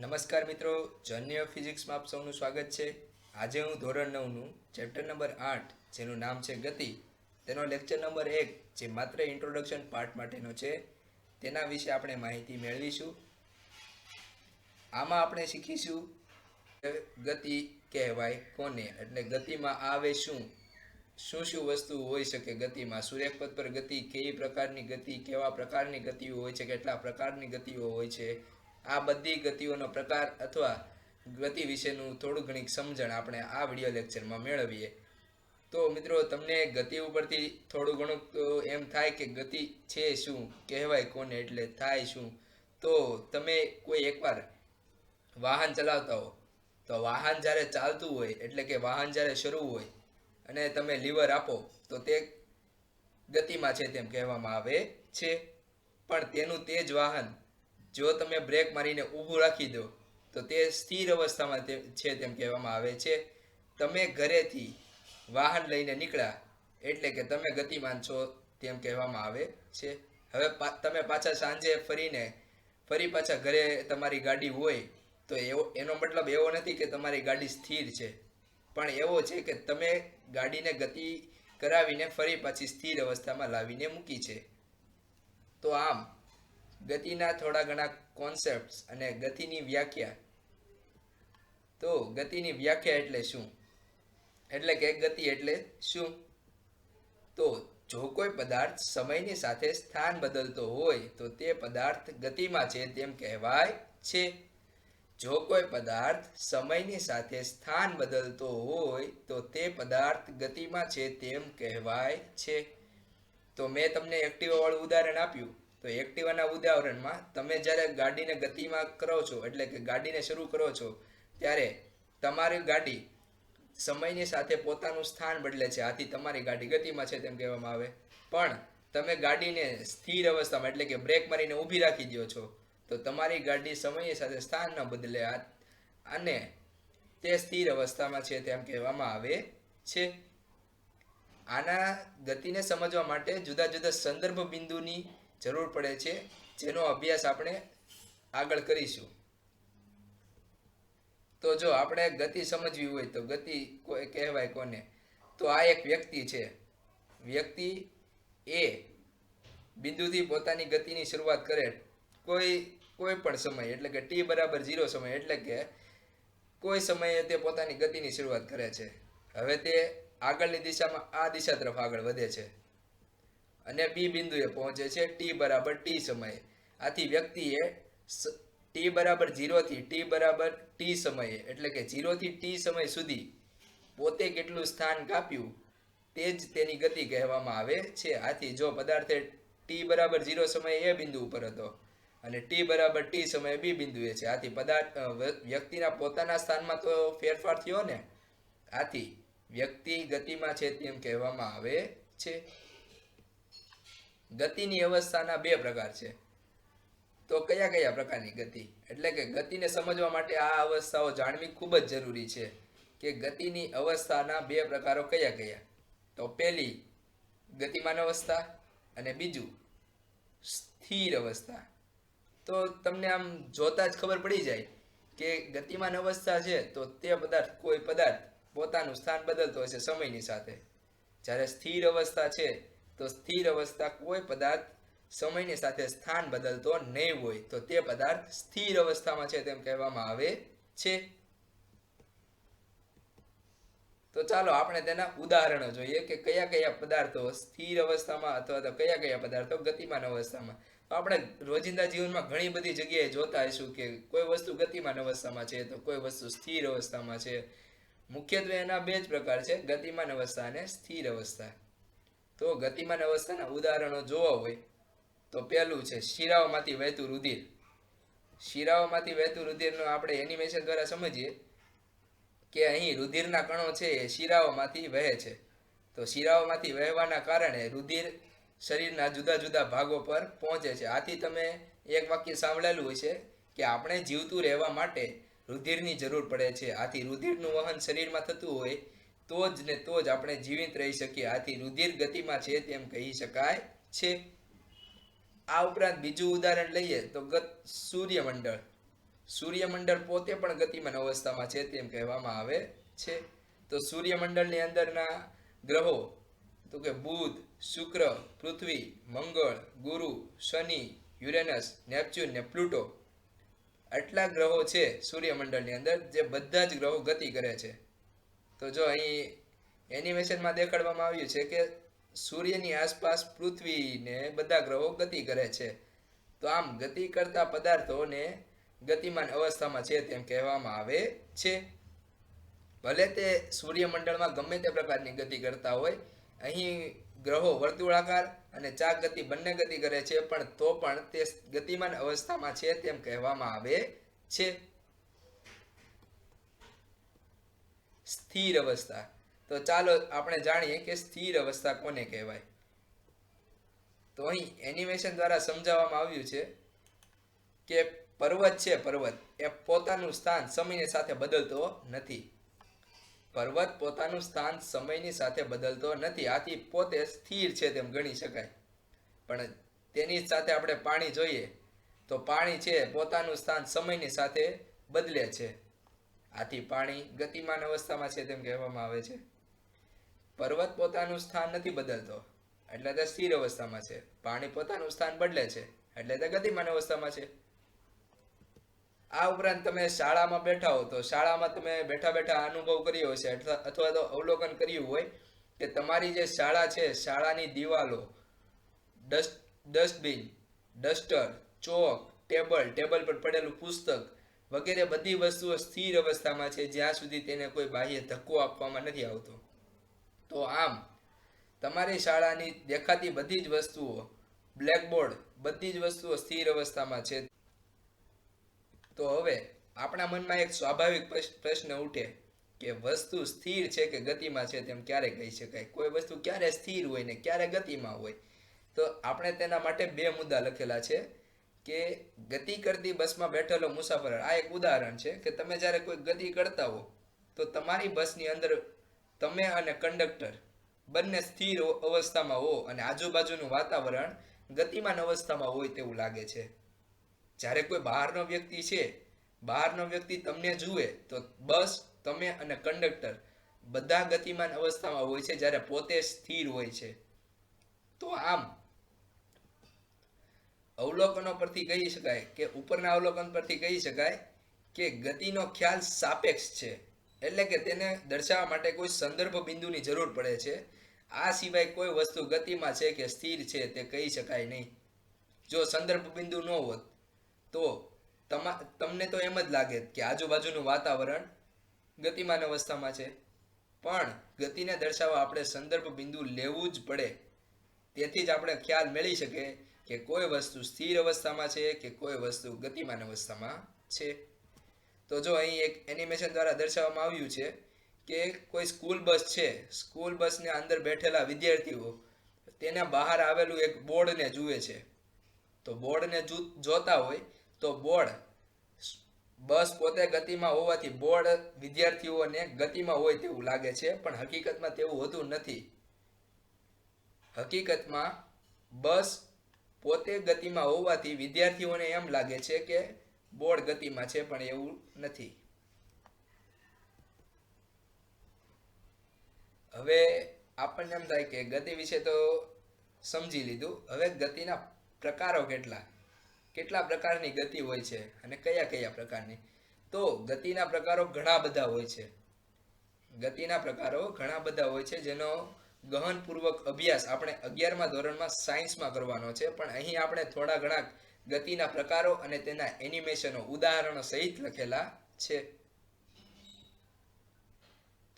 નમસ્કાર મિત્રો, journey of ફિઝિક્સમાં આપ સૌનું સ્વાગત છે. આજે હું ધોરણ 9નું ચેપ્ટર નંબર 8 જેનું નામ છે ગતિ, તેનો લેક્ચર નંબર 1 જે માત્ર ઇન્ટ્રોડક્શન પાર્ટ માટેનો છે તેના વિશે આપણે માહિતી મેળવીશું. આમાં આપણે શીખીશું ગતિ કહેવાય કોને, એટલે ગતિમાં આવે શું શું વસ્તુ હોઈ શકે ગતિમાં, સૂર્યપથ પર ગતિ, કેવી પ્રકારની ગતિ, કેવા પ્રકારની ગતિઓ હોય છે, કેટલા પ્રકારની ગતિઓ હોય છે, આ બધી ગતિઓનો પ્રકાર અથવા ગતિ વિશેનું થોડું ઘણી સમજણ આપણે આ વિડીયો લેક્ચરમાં મેળવીએ. તો મિત્રો, તમને ગતિ ઉપરથી થોડું ઘણું તો એમ થાય કે ગતિ છે શું, કહેવાય કોને એટલે થાય શું. તો તમે કોઈ એકવાર વાહન ચલાવતા હો તો વાહન જ્યારે ચાલતું હોય એટલે કે વાહન જ્યારે શરૂ હોય અને તમે લીવર આપો તો તે ગતિમાં છે તેમ કહેવામાં આવે છે. પણ તેનું તે જ વાહન જો તમે બ્રેક મારીને ઊભું રાખી દો તો તે સ્થિર અવસ્થામાં છે તેમ કહેવામાં આવે છે. તમે ઘરેથી વાહન લઈને નીકળ્યા એટલે કે તમે ગતિમાન છો તેમ કહેવામાં આવે છે. હવે તમે પાછા સાંજે ફરી પાછા ઘરે તમારી ગાડી હોય તો એનો મતલબ એવો નથી કે તમારી ગાડી સ્થિર છે, પણ એવો છે કે તમે ગાડીને ગતિ કરાવીને ફરી પાછી સ્થિર અવસ્થામાં લાવીને મૂકી છે. તો આમ ગતિના થોડા ઘણા કોન્સેપ્ટ્સ અને ગતિની વ્યાખ્યા. તો ગતિની વ્યાખ્યા એટલે શું, એટલે કે ગતિ એટલે શું? તો જો કોઈ પદાર્થ સમયની સાથે સ્થાન બદલતો હોય તો તે પદાર્થ ગતિમાં છે તેમ કહેવાય છે. જો કોઈ પદાર્થ સમયની સાથે સ્થાન બદલતો હોય તો તે પદાર્થ ગતિમાં છે તેમ કહેવાય છે. તો મેં તમને એક્ટિવા વાળું ઉદાહરણ આપ્યું. તો એક્ટિવાના ઉદાહરણમાં તમે જ્યારે ગાડીને ગતિમાં કરો છો એટલે કે ગાડીને શરૂ કરો છો ત્યારે તમારી ગાડી સમયની સાથે પોતાનું સ્થાન બદલે છે, આથી તમારી ગાડી ગતિમાં છે તેમ કહેવામાં આવે. પણ તમે ગાડીને સ્થિર અવસ્થામાં એટલે કે બ્રેક મારીને ઊભી રાખી દો છો તો તમારી ગાડી સમયની સાથે સ્થાન ન બદલે અને તે સ્થિર અવસ્થામાં છે તેમ કહેવામાં આવે છે. આના ગતિને સમજવા માટે જુદા જુદા સંદર્ભ બિંદુની જરૂર પડે છે, જેનો અભ્યાસ આપણે આગળ કરીશું. તો જો આપણે ગતિ સમજવી હોય તો ગતિ કહેવાય કોને, તો આ એક વ્યક્તિ છે. વ્યક્તિ એ બિંદુથી પોતાની ગતિની શરૂઆત કરે કોઈ પણ સમય એટલે કે t બરાબર 0 સમય એટલે કે કોઈ સમયે તે પોતાની ગતિની શરૂઆત કરે છે. હવે તે આગળની દિશામાં આ દિશા તરફ આગળ વધે છે અને બી બિંદુએ પહોંચે છે t બરાબર t સમયે. આથી વ્યક્તિએ t બરાબર 0 થી t બરાબર t સમયે એટલે કે 0 થી t સમય સુધી પોતે કેટલું સ્થાન કાપ્યું તે જ તેની ગતિ કહેવામાં આવે છે. આથી જો પદાર્થે t બરાબર 0 સમયે એ બિંદુ ઉપર હતો અને t બરાબર t સમયે બી બિંદુએ છે, આથી વ્યક્તિના પોતાના સ્થાનમાં તો ફેરફાર થયો ને, આથી વ્યક્તિ ગતિમાં છે તેમ કહેવામાં આવે છે. ગતિની અવસ્થાના બે પ્રકાર છે. તો કયા કયા પ્રકારની ગતિ, એટલે કે ગતિને સમજવા માટે આ અવસ્થાઓ જાણવી ખૂબ જ જરૂરી છે કે ગતિની અવસ્થાના બે પ્રકારો કયા કયા. તો પહેલી ગતિમાન અવસ્થા અને બીજું સ્થિર અવસ્થા. તો તમને આમ જોતા જ ખબર પડી જાય કે ગતિમાન અવસ્થા છે તો તે કોઈ પદાર્થ પોતાનું સ્થાન બદલતો હશે સમયની સાથે. જ્યારે સ્થિર અવસ્થા છે તો સ્થિર અવસ્થા કોઈ પદાર્થ સમયની સાથે સ્થાન બદલતો નહીં હોય તો તે પદાર્થ સ્થિર અવસ્થામાં છે તેમ કહેવામાં આવે છે. તો ચાલો આપણે તેના ઉદાહરણો જોઈએ કે કયા કયા પદાર્થો સ્થિર અવસ્થામાં અથવા તો કયા કયા પદાર્થો ગતિમાન અવસ્થામાં. તો આપણે રોજિંદા જીવનમાં ઘણી બધી જગ્યાએ જોતા હશું કે કોઈ વસ્તુ ગતિમાન અવસ્થામાં છે તો કોઈ વસ્તુ સ્થિર અવસ્થામાં છે. મુખ્યત્વે એના બે જ પ્રકાર છે, ગતિમાન અવસ્થા અને સ્થિર અવસ્થા. તો ગતિમાન અવસ્થાના ઉદાહરણો જોવા હોય તો પહેલું છે શિરાઓમાંથી વહેતું રુધિર. શિરાઓમાંથી વહેતું રુધિરનો આપણે એનિમેશન દ્વારા સમજીએ કે અહીં રુધિરના કણો છે એ શિરાઓમાંથી વહે છે. તો શિરાઓમાંથી વહેવાના કારણે રુધિર શરીરના જુદા જુદા ભાગો પર પહોંચે છે. આથી તમે એક વાક્ય સાંભળેલું હશે કે આપણે જીવતું રહેવા માટે રુધિરની જરૂર પડે છે. આથી રુધિરનું વહન શરીરમાં થતું હોય તો જ આપણે જીવિત રહી શકીએ. આથી રુધિર ગતિમાં છે તેમ કહી શકાય છે. આ ઉપરાંત બીજું ઉદાહરણ લઈએ તો સૂર્યમંડળ. સૂર્યમંડળ પોતે પણ ગતિમાન અવસ્થામાં છે તેમ કહેવામાં આવે છે. તો સૂર્યમંડળની અંદરના ગ્રહો તો કે બુધ, શુક્ર, પૃથ્વી, મંગળ, ગુરુ, શનિ, યુરેનસ, નેપચ્યુન ને પ્લુટો, આટલા ગ્રહો છે સૂર્યમંડળની અંદર, જે બધા જ ગ્રહો ગતિ કરે છે. તો જો અહીં એનિમેશનમાં દેખાડવામાં આવ્યું છે કે સૂર્યની આસપાસ પૃથ્વીને બધા ગ્રહો ગતિ કરે છે. તો આમ ગતિ કરતા પદાર્થોને ગતિમાન અવસ્થામાં છે તેમ કહેવામાં આવે છે. ભલે તે સૂર્યમંડળમાં ગમે તે પ્રકારની ગતિ કરતા હોય, અહીં ગ્રહો વર્તુળાકાર અને ચાક ગતિ બંને ગતિ કરે છે, પણ તો પણ તે ગતિમાન અવસ્થામાં છે તેમ કહેવામાં આવે છે. સ્થિર અવસ્થા. તો ચાલો આપણે જાણીએ કે સ્થિર અવસ્થા કોને કહેવાય. તો અહીં એનિમેશન દ્વારા સમજાવવામાં આવ્યું છે કે પર્વત છે, પર્વત એ પોતાનું સ્થાન સમયની સાથે બદલતો નથી. પર્વત પોતાનું સ્થાન સમયની સાથે બદલતો નથી, આથી પોતે સ્થિર છે તેમ ગણી શકાય. પણ તેની સાથે આપણે પાણી જોઈએ તો પાણી છે પોતાનું સ્થાન સમયની સાથે બદલે છે, આથી પાણી ગતિમાન અવસ્થામાં છે તેમ કહેવામાં આવે છે. પર્વત પોતાનું સ્થાન નથી બદલતો એટલે તે સ્થિર અવસ્થામાં છે. પાણી પોતાનું સ્થાન બદલે છે એટલે તે ગતિમાન અવસ્થામાં છે. આ ઉપરાંત તમે શાળામાં બેઠા હો તો શાળામાં તમે બેઠા બેઠા અનુભવ કર્યો હશે અથવા તો અવલોકન કર્યું હોય કે તમારી જે શાળા છે, શાળાની દિવાલો, ડસ્ટબિન, ડસ્ટર, ચોક, ટેબલ પર પડેલું પુસ્તક વગેરે બધી વસ્તુઓ સ્થિર અવસ્થામાં છે જ્યાં સુધી તેને કોઈ બાહ્ય ધક્કો આપવામાં નથી આવતો. તો આમ તમારી શાળાની દેખાતી બધી જ વસ્તુઓ, બ્લેકબોર્ડ, બધી જ વસ્તુઓ સ્થિર અવસ્થામાં છે. તો હવે આપણા મનમાં એક સ્વાભાવિક પ્રશ્ન ઉઠે કે વસ્તુ સ્થિર છે કે ગતિમાં છે તેમ ક્યારે કહી શકાય? કોઈ વસ્તુ ક્યારે સ્થિર હોય ને ક્યારે ગતિમાં હોય? તો આપણે તેના માટે બે મુદ્દા લખેલા છે કે ગતિ કરતી બસમાં બેઠેલો મુસાફર. આ એક ઉદાહરણ છે કે તમે જ્યારે કોઈ ગતિ કરતા હો તો તમારી બસની અંદર તમે અને કંડક્ટર બંને સ્થિર અવસ્થામાં હો અને આજુબાજુનું વાતાવરણ ગતિમાન અવસ્થામાં હોય તેવું લાગે છે. જ્યારે કોઈ બહારનો વ્યક્તિ તમને જુએ તો બસ, તમે અને કંડક્ટર બધા ગતિમાન અવસ્થામાં હોય છે જ્યારે પોતે સ્થિર હોય છે. તો આમ અવલોકનો પરથી કહી શકાય કે ઉપરના અવલોકન પરથી કહી શકાય કે ગતિનો ખ્યાલ સાપેક્ષ છે, એટલે કે તેને દર્શાવવા માટે કોઈ સંદર્ભ બિંદુની જરૂર પડે છે. આ સિવાય કોઈ વસ્તુ ગતિમાં છે કે સ્થિર છે તે કહી શકાય નહીં. જો સંદર્ભ બિંદુ ન હોત તો તમને તો એમ જ લાગે કે આજુબાજુનું વાતાવરણ ગતિમાન અવસ્થામાં છે, પણ ગતિને દર્શાવવા આપણે સંદર્ભ બિંદુ લેવું જ પડે. તેથી જ આપણે ખ્યાલ મેળવી શકીએ કે કોઈ વસ્તુ સ્થિર અવસ્થામાં છે કે કોઈ વસ્તુ ગતિમાન અવસ્થામાં છે. તો જો અહીં એક એનિમેશન દ્વારા દર્શાવવામાં આવ્યું છે કે કોઈ સ્કૂલ બસ છે. સ્કૂલ બસને અંદર બેઠેલા વિદ્યાર્થીઓ તેના બહાર આવેલું એક બોર્ડને જુએ છે. તો બોર્ડને જોતા હોય તો બસ પોતે ગતિમાં હોવાથી બોર્ડ વિદ્યાર્થીઓને ગતિમાં હોય તેવું લાગે છે, પણ હકીકતમાં તેવું હોતું નથી. હકીકતમાં બસ પોતે ગતિમાં હોવાથી વિદ્યાર્થીઓને એમ લાગે છે કે બોર્ડ ગતિમાં છે, પણ એવું નથી. હવે આપણને એમ થાય કે ગતિ વિશે તો સમજી લીધું. હવે ગતિના પ્રકારો કેટલા પ્રકારની ગતિ હોય છે અને કયા કયા પ્રકારની? તો ગતિના પ્રકારો ઘણા બધા હોય છે. જેનો ગહનપૂર્વક અભ્યાસ આપણે 11મા ધોરણમાં સાયન્સમાં કરવાનો છે, પણ અહીં આપણે થોડા ઘણા ગતિના પ્રકારો અને તેના એનિમેશનો ઉદાહરણો સહિત લખેલા છે.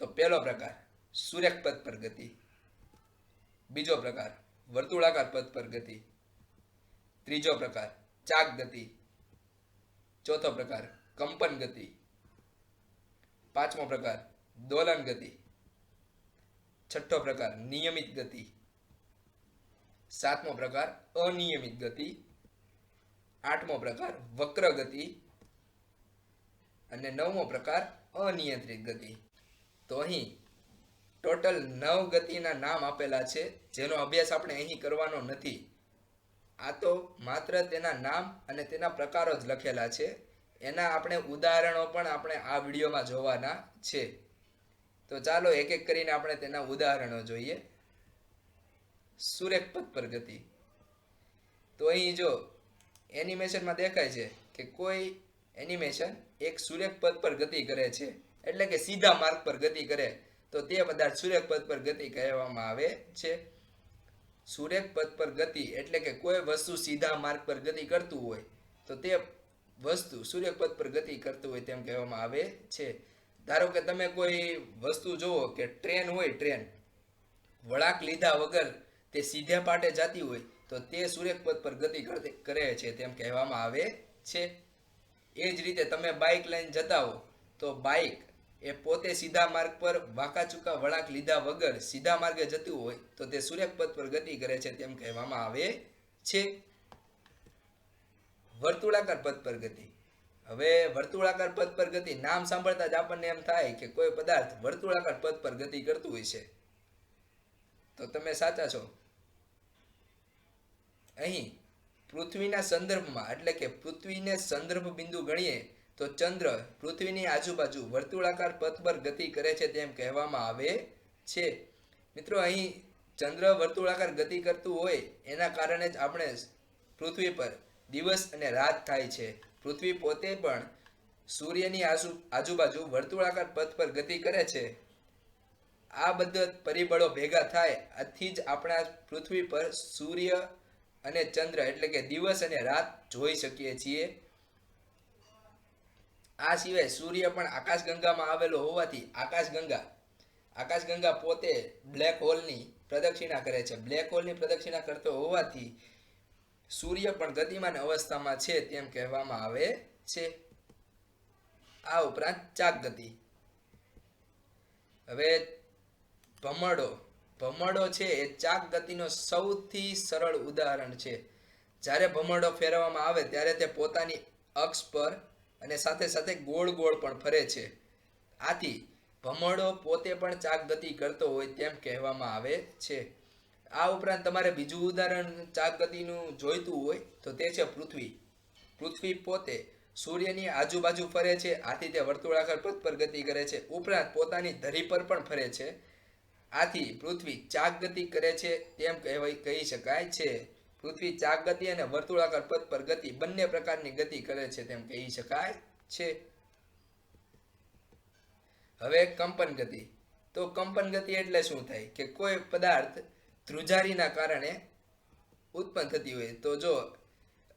તો પહેલો પ્રકાર સુરેખ પથ પર ગતિ. બીજો પ્રકાર વર્તુળાકાર પથ પર ગતિ. ત્રીજો પ્રકાર ચાક ગતિ. ચોથો પ્રકાર કંપન ગતિ. પાંચમો પ્રકાર દોલન ગતિ. છઠ્ઠો પ્રકાર નિયમિત ગતિ. સાતમો પ્રકાર અનિયમિત ગતિ. આઠમો પ્રકાર વક્ર ગતિ અને નવમો પ્રકાર અનિયંત્રિત ગતિ. તો અહીં ટોટલ 9 ગતિના નામ આપેલા છે, જેનો અભ્યાસ આપણે અહીં કરવાનો નથી. આ તો માત્ર તેના નામ અને તેના પ્રકારો જ લખેલા છે. એના આપણે ઉદાહરણો પણ આપણે આ વિડીયોમાં જોવાના છે. તો ચાલો એક એક કરીને આપણે તેના ઉદાહરણો જોઈએ. સુરેખ પથ પર ગતિ. તો અહીં જો એનિમેશનમાં દેખાય છે કે કોઈ એનિમેશન એક સુરેખ પથ પર ગતિ કરે છે, એટલે કે સીધા માર્ગ પર ગતિ કરે, તો તે પદાર્થ સુરેખ પથ પર ગતિ કહેવામાં આવે છે. સુરેખ પથ પર ગતિ એટલે કે કોઈ વસ્તુ સીધા માર્ગ પર ગતિ કરતું હોય તો તે વસ્તુ સુરેખ પથ પર ગતિ કરતું હોય તેમ કહેવામાં આવે છે. ધારો કે તમે કોઈ વસ્તુ જુઓ કે ટ્રેન હોય, ટ્રેન વળાંક લીધા વગર તે સીધા પાટે જતી હોય તો તે સુરેખ પથ પર ગતિ કરે છે તેમ કહેવામાં આવે છે. એ જ રીતે તમે બાઇક લઈને જતા હો તો બાઇક એ પોતે સીધા માર્ગ પર વાંકા ચૂકા વળાંક લીધા વગર સીધા માર્ગે જતું હોય તો તે સુરેખ પથ પર ગતિ કરે છે તેમ કહેવામાં આવે છે. વર્તુળાકાર પથ પર ગતિ. હવે વર્તુળાકાર પથ પર ગતિ નામ સાંભળતા જ આપણને એમ થાય કે કોઈ પદાર્થ વર્તુળાકાર પથ પર ગતિ કરતું હોય છે. તો તમે સાચા છો. અહીં પૃથ્વીના સંદર્ભમાં એટલે કે પૃથ્વીને સંદર્ભ બિંદુ ગણીએ તો ચંદ્ર પૃથ્વીની આજુબાજુ વર્તુળાકાર પથ પર ગતિ કરે છે તેમ કહેવામાં આવે છે. મિત્રો અહીં ચંદ્ર વર્તુળાકાર ગતિ કરતું હોય એના કારણે જ આપણે પૃથ્વી પર દિવસ અને રાત થાય છે. પૃથ્વી પોતે પણ સૂર્યની આજુબાજુ વર્તુળાકાર પથ પર ગતિ કરે છે. આ બધા પરિબળો ભેગા થાય આથી જ આપણા પૃથ્વી પર સૂર્ય અને ચંદ્ર એટલે કે દિવસ અને રાત જોઈ શકીએ છીએ. આ સિવાય સૂર્ય પણ આકાશગંગામાં આવેલો હોવાથી આકાશગંગા પોતે બ્લેક હોલની પ્રદક્ષિણા કરે છે. બ્લેક હોલની પ્રદક્ષિણા કરતો હોવાથી સૂર્ય પણ ગતિમાન અવસ્થામાં છે તેમ કહેવામાં આવે છે. આ ઉપરાંત ચાક ગતિ. હવે ભમરડો છે એ ચાક ગતિનો સૌથી સરળ ઉદાહરણ છે. જ્યારે ભમરડો ફેરવવામાં આવે ત્યારે તે પોતાની અક્ષ પર અને સાથે સાથે ગોળ ગોળ પણ ફરે છે. આથી ભમરડો પોતે પણ ચાક ગતિ કરતો હોય તેમ કહેવામાં આવે છે. આ ઉપરાંત તમારે બીજું ઉદાહરણ ચાક ગતિનું જોઈતું હોય તો તે છે પૃથ્વી. પૃથ્વી પોતે સૂર્યની આજુબાજુ ફરે છે, આથી તે વર્તુળાકાર પથ પર ગતિ કરે છે. ઉપરાંત પોતાની ધરી પર પણ ફરે છે. આથી પૃથ્વી ચાક ગતિ કરે છે તેમ કહી શકાય છે. પૃથ્વી ચાક ગતિ અને વર્તુળાકાર પથ પર ગતિ બંને પ્રકારની ગતિ કરે છે તેમ કહી શકાય છે. હવે કંપન ગતિ. તો કંપન ગતિ એટલે શું થાય કે કોઈ પદાર્થ ધ્રુજારીના કારણે ઉત્પન્ન થતી હોય. તો જો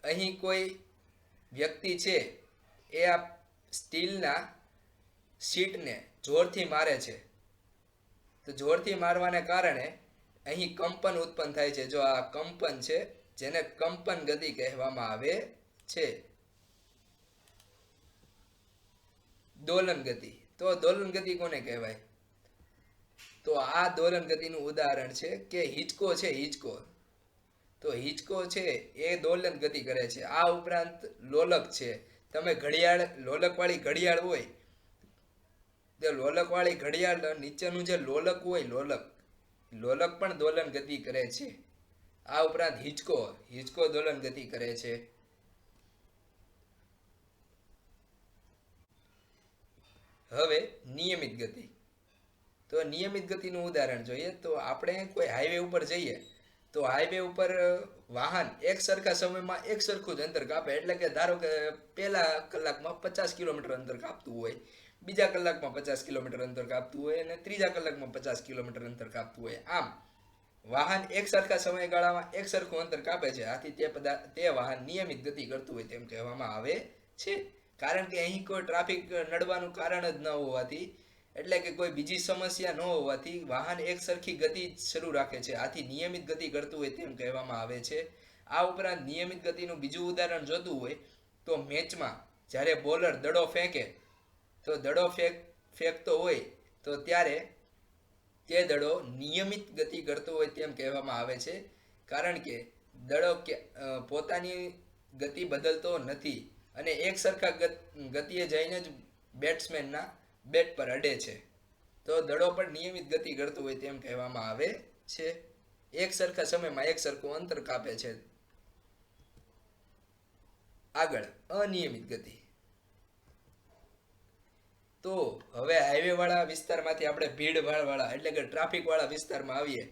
અહીં કોઈ વ્યક્તિ છે એ આ સ્ટીલના શીટને જોરથી મારે છે, તો જોરથી મારવાને કારણે અહીં કંપન ઉત્પન્ન થાય છે. જો આ કંપન છે જેને કંપન ગતિ કહેવામાં આવે છે. દોલન ગતિ. તો દોલન ગતિ કોને કહેવાય? તો આ દોલન ગતિનું ઉદાહરણ છે કે હિંચકો છે, હિંચકો. તો હિંચકો છે એ દોલન ગતિ કરે છે. આ ઉપરાંત લોલક છે. તમે ઘડિયાળ, લોલકવાળી ઘડિયાળ હોય, તે લોલકવાળી ઘડિયાળ નીચેનું જે લોલક હોય, લોલક પણ દોલન ગતિ કરે છે. આ ઉપરાંત હિંચકો દોલન ગતિ કરે છે. હવે નિયમિત ગતિ. તો નિયમિત ગતિનું ઉદાહરણ જોઈએ તો આપણે કોઈ હાઈવે ઉપર જઈએ તો હાઈવે ઉપર વાહન એક સરખા સમયમાં એક સરખું જ અંતર કાપે. એટલે કે ધારો કે પહેલા કલાકમાં 50 કિલોમીટર અંતર કાપતું હોય, બીજા કલાકમાં 50 કિલોમીટર અંતર કાપતું હોય અને ત્રીજા કલાકમાં 50 કિલોમીટર અંતર કાપતું હોય. આમ વાહન એક સરખા સમયગાળામાં એક સરખું અંતર કાપે છે. આથી તે વાહન નિયમિત ગતિ કરતું હોય તેમ કહેવામાં આવે છે. કારણ કે અહીં કોઈ ટ્રાફિક નડવાનું કારણ જ ન હોવાથી, એટલે કે કોઈ બીજી સમસ્યા ન હોવાથી વાહન એક સરખી ગતિ શરૂ રાખે છે. આથી નિયમિત ગતિ કરતું હોય તેમ કહેવામાં આવે છે. આ ઉપરાંત નિયમિત ગતિનું બીજું ઉદાહરણ જોતું હોય તો મેચમાં જ્યારે બોલર દડો ફેંકે તો દડો ફેંકતો હોય તો ત્યારે તે દડો નિયમિત ગતિ કરતો હોય તેમ કહેવામાં આવે છે. કારણ કે દડો પોતાની ગતિ બદલતો નથી અને એક સરખા ગતિએ જઈને જ બેટ્સમેનના બેટ પર અડે છે. તો દડો પણ નિયમિત ગતિ કરતો હોય તેમ કહેવામાં આવે છે. એક સરખા સમયમાં એક સરખું અંતર કાપે છે. આગળ અનિયમિત ગતિ. તો હવે હાઈવે વાળા વિસ્તારમાંથી આપણે ભીડ વાળા એટલે કે ટ્રાફિક વાળા વિસ્તારમાં આવીએ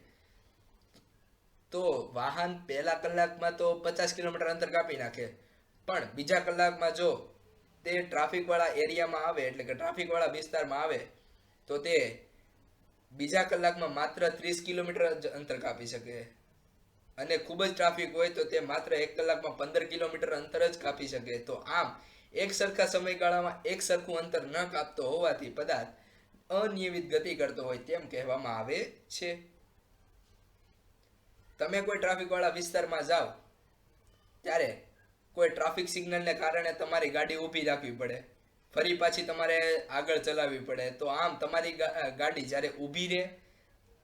તો વાહન પહેલા કલાકમાં તો 50 કિલોમીટર અંતર કાપી નાખે, પણ બીજા કલાકમાં જો તે ટ્રાફિક વાળા એરિયામાં આવે એટલે કે ટ્રાફિક વાળા વિસ્તારમાં આવે તો તે બીજા કલાકમાં માત્ર 30 કિલોમીટર જ અંતર કાપી શકે, અને ખૂબ જ ટ્રાફિક હોય તો તે માત્ર 1 કલાકમાં 15 કિલોમીટર અંતર જ કાપી શકે. તો આમ એક સરખા સમયગાળામાં એક સરખું અંતર ન કાપતો હોવાથી પદાર્થ અનિયમિત ગતિ કરતો હોય તેમ કહેવામાં આવે છે. તમે કોઈ ટ્રાફિક વાળા વિસ્તારમાં જાઓ ત્યારે કોઈ ટ્રાફિક સિગ્નલને કારણે તમારી ગાડી ઊભી રાખવી પડે, ફરી પાછી તમારે આગળ ચલાવવી પડે. તો આમ તમારી ગાડી જ્યારે ઊભી રહે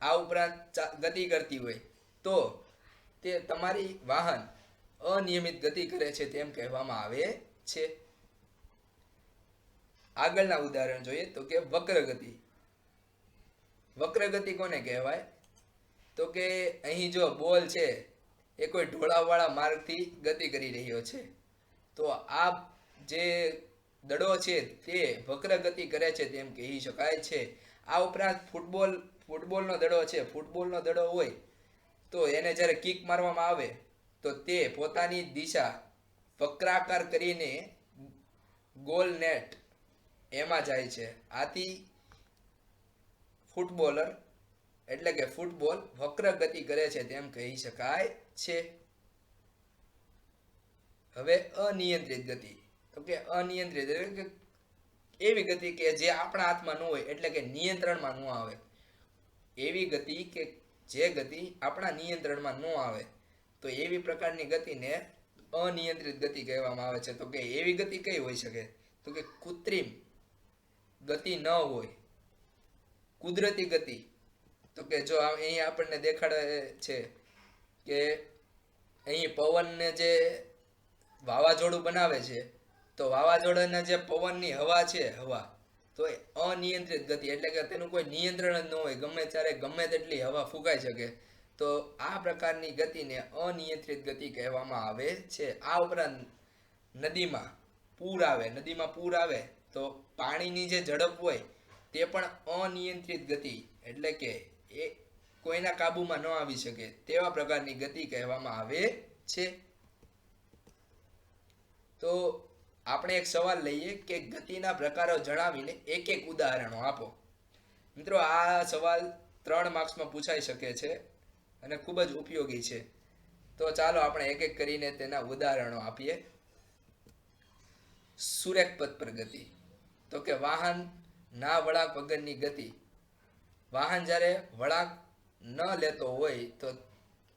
આ ઉપરાંત ગતિ કરતી હોય તો તે તમારી વાહન અનિયમિત ગતિ કરે છે તેમ કહેવામાં આવે છે. આગળના ઉદાહરણ જોઈએ તો કે વક્ર ગતિ. વક્ર ગતિ કોને કહેવાય? તો કે અહીં જો બોલ છે એ કોઈ ઢોળાવવાળા માર્ગથી ગતિ કરી રહ્યો છે, તો આ જે દડો છે તે વક્ર ગતિ કરે છે તેમ કહી શકાય છે. આ ઉપરાંત ફૂટબોલનો દડો છે, ફૂટબોલનો દડો હોય તો એને જ્યારે કિક મારવામાં આવે તો તે પોતાની દિશા વક્રાકાર કરીને ગોલ નેટ એમાં જાય છે. આથી ફૂટબોલર એટલે કે ફૂટબોલ વક્ર ગતિ કરે છે તેમ કહી શકાય છે. હવે અનિયંત્રિત ગતિ. તો કે અનિયંત્રિત એટલે કે એવી ગતિ કે જે આપણા હાથમાં ન હોય એટલે કે નિયંત્રણમાં ન આવે. એવી ગતિ કે જે ગતિ આપણા નિયંત્રણમાં ન આવે તો એવી પ્રકારની ગતિને અનિયંત્રિત ગતિ કહેવામાં આવે છે. તો કે એવી ગતિ કઈ હોઈ શકે? તો કે કૃત્રિમ ગતિ ન હોય, કુદરતી ગતિ. તો કે જો અહીં આપણને દેખાડે છે કે અહીં પવનને જે વાવાઝોડું બનાવે છે તો વાવાઝોડાના જે પવનની હવા છે તો એ અનિયંત્રિત ગતિ એટલે કે તેનું કોઈ નિયંત્રણ જ ન હોય, ગમે ત્યારે ગમે તેટલી હવા ફૂંકાઈ શકે. તો આ પ્રકારની ગતિને અનિયંત્રિત ગતિ કહેવામાં આવે છે. આ ઉપરાંત નદીમાં પૂર આવે તો પાણીની જે ઝડપ હોય તે પણ અનિયંત્રિત ગતિ એટલે કે એ કોઈના કાબુમાં ન આવી શકે તેવા પ્રકારની ગતિ કહેવામાં આવે છે. તો આપણે એક સવાલ લઈએ કે ગતિના પ્રકારો જણાવીને એક એક ઉદાહરણો આપો. મિત્રો આ સવાલ 3 માર્ક્સમાં પૂછાઈ શકે છે અને ખૂબ જ ઉપયોગી છે. તો ચાલો આપણે એક એક કરીને તેના ઉદાહરણો આપીએ. સુરેખ પથ પર ગતિ. તો કે વાહન ના વળાંક વગરની ગતિ. વાહન જ્યારે વળાંક ન લેતો હોય તો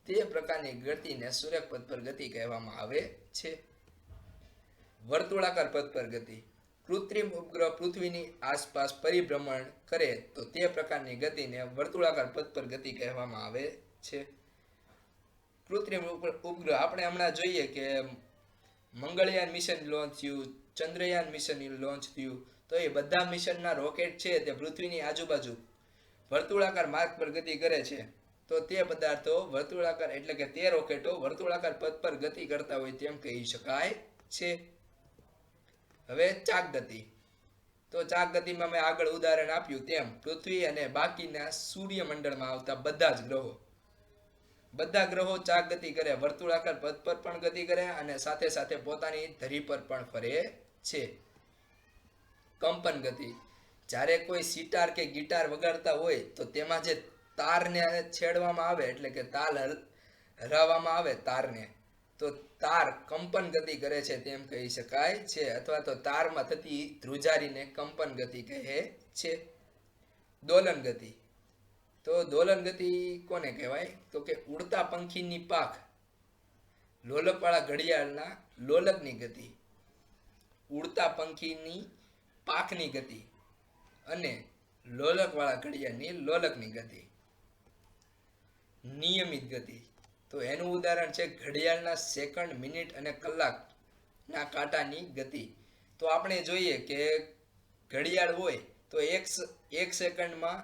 તે પ્રકારની ગતિને સુરેખ પથ પર ગતિ કહેવામાં આવે છે. વર્તુળાકાર પથ પર ગતિ. કૃત્રિમ ઉપગ્રહ પૃથ્વીની આસપાસ પરિભ્રમણ કરે તો તે પ્રકારની ગતિને વર્તુળાકાર પથ પર ગતિ કહેવામાં આવે છે. કૃત્રિમ ઉપગ્રહ આપણે હમણાં જોઈએ કે મંગળયાન મિશન લોન્ચ થયું, ચંદ્રયાન મિશન લોન્ચ થયું, તો એ બધા મિશનના રોકેટ છે તે પૃથ્વીની આજુબાજુ વર્તુળાકાર માર્ગ પર ગતિ કરે છે. તો તે પદાર્થો વર્તુળાકાર એટલે કે તે રોકેટો વર્તુળાકાર પથ પર ગતિ કરતા હોય તેમ કહી શકાય છે. હવે ચાક ગતિ. તો ચાક ગતિમાં મેં આગળ ઉદાહરણ આપ્યું તેમ પૃથ્વી અને બાકીના સૂર્યમંડળમાં આવતા બધા ગ્રહો ચાક ગતિ કરે, વર્તુળાકાર પથ પર પણ ગતિ કરે અને સાથે સાથે પોતાની ધરી પર પણ ફરે છે. કંપન ગતિ. જ્યારે કોઈ સિતાર કે ગિટાર વગાડતા હોય તો તેમાં જે તારને છેડવામાં આવે એટલે કે તાલ હરાવવામાં આવે તારને, તો તાર કંપન ગતિ કરે છે તેમ કહી શકાય છે, અથવા તો તારમાં થતી ધ્રુજારીને કંપન ગતિ કહે છે. દોલન ગતિ. તો દોલન ગતિ કોને કહેવાય? તો કે ઉડતા પંખીની પાખ લોલકવાળા ઘડિયાળના લોલકની ગતિ, ઉડતા પંખીની પાખની ગતિ અને લોલકવાળા ઘડિયાળની લોલકની ગતિ. નિયમિત ગતિ. તો એનું ઉદાહરણ છે ઘડિયાળના સેકન્ડ, મિનિટ અને કલાકના કાંટાની ગતિ. તો આપણે જોઈએ કે ઘડિયાળ હોય તો એક સેકન્ડમાં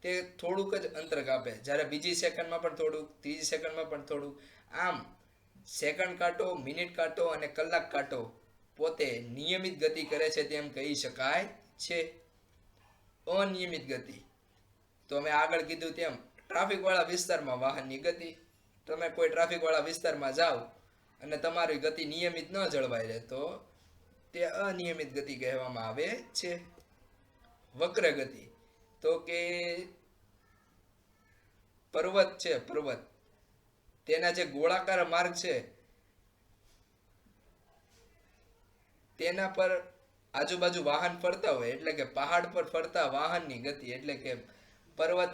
તે થોડુંક જ અંતર કાપે, જ્યારે બીજી સેકન્ડમાં પણ થોડુંક, ત્રીજી સેકન્ડમાં પણ થોડુંક. આમ સેકન્ડ કાંટો, મિનિટ કાંટો અને કલાક કાંટો પોતે નિયમિત ગતિ કરે છે તેમ કહી શકાય છે. અનિયમિત ગતિ. તો મેં આગળ કીધું તેમ ટ્રાફિકવાળા વિસ્તારમાં વાહનની ગતિ. તમે કોઈ ટ્રાફિકવાળા વિસ્તારમાં જાઓ અને તમારી ગતિ નિયમિત ન જળવાઈ રહે તો તે અનિયમિત ગતિ કહેવામાં આવે છે. વક્ર ગતિ તો કે પર્વત છે, પર્વત તેના જે ગોળાકાર માર્ગ છે તેના પર આજુબાજુ વાહન ફરતા હોય, એટલે કે પહાડ પર ફરતા વાહનની ગતિ, એટલે કે પર્વત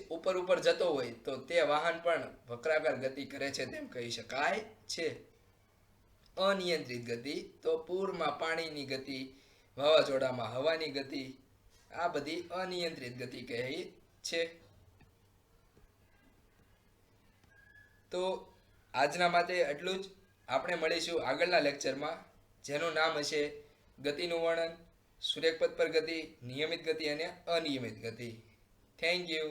ઉપર ઉપર જતો હોય તો તે વાહન પણ વક્રાકાર ગતિ કરે છે તેમ કહી શકાય છે. અનિયંત્રિત ગતિ તો પૂરમાં પાણીની ગતિ, વાવાઝોડામાં હવાની ગતિ, આ બધી અનિયંત્રિત ગતિ કહે છે. તો આજના માટે એટલું જ. આપણે મળીશું આગળના લેક્ચરમાં, જેનું નામ હશે ગતિનું વર્ણન, સુરેખપથ પર ગતિ, નિયમિત ગતિ અને અનિયમિત ગતિ. Thank you.